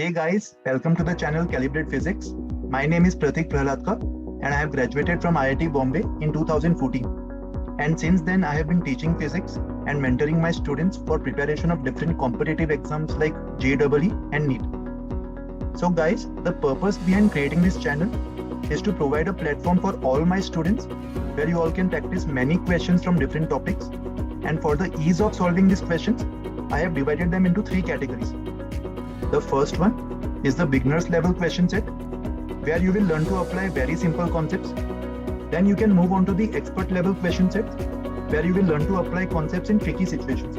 Hey guys, welcome to the channel Calibrate Physics. My name is Pratik Prahaladkar and I have graduated from IIT Bombay in 2014. And since then I have been teaching physics and mentoring my students for preparation of different competitive exams like JEE and NEET. So guys, the purpose behind creating this channel is to provide a platform for all my students where you all can practice many questions from different topics. And for the ease of solving these questions, I have divided them into three categories. The first one is the beginner's level question set, where you will learn to apply very simple concepts. Then you can move on to the expert level question set, where you will learn to apply concepts in tricky situations.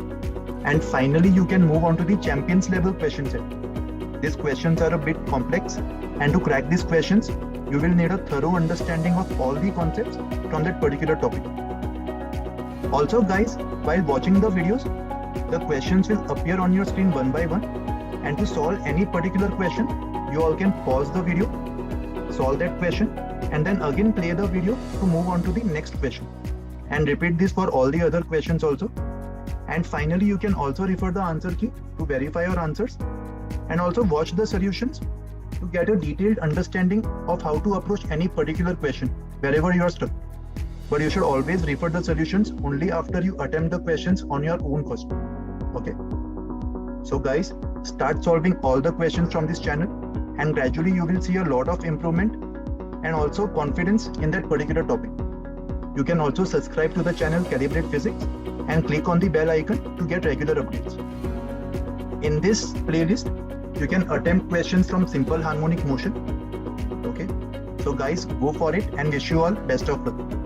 And finally, you can move on to the champions level question set. These questions are a bit complex, and to crack these questions, you will need a thorough understanding of all the concepts from that particular topic. Also guys, while watching the videos, the questions will appear on your screen one by one. And to solve any particular question, you all can pause the video, solve that question, and then again play the video to move on to the next question. And repeat this for all the other questions also. And finally, you can also refer the answer key to verify your answers, and also watch the solutions to get a detailed understanding of how to approach any particular question wherever you are stuck. But you should always refer the solutions only after you attempt the questions on your own first. Okay. So guys, start solving all the questions from this channel, and gradually you will see a lot of improvement and also confidence in that particular topic. You can also subscribe to the channel Calibrate Physics and click on the bell icon to get regular updates. In this playlist, you can attempt questions from simple harmonic motion. Okay, so guys, go for it and wish you all best of luck.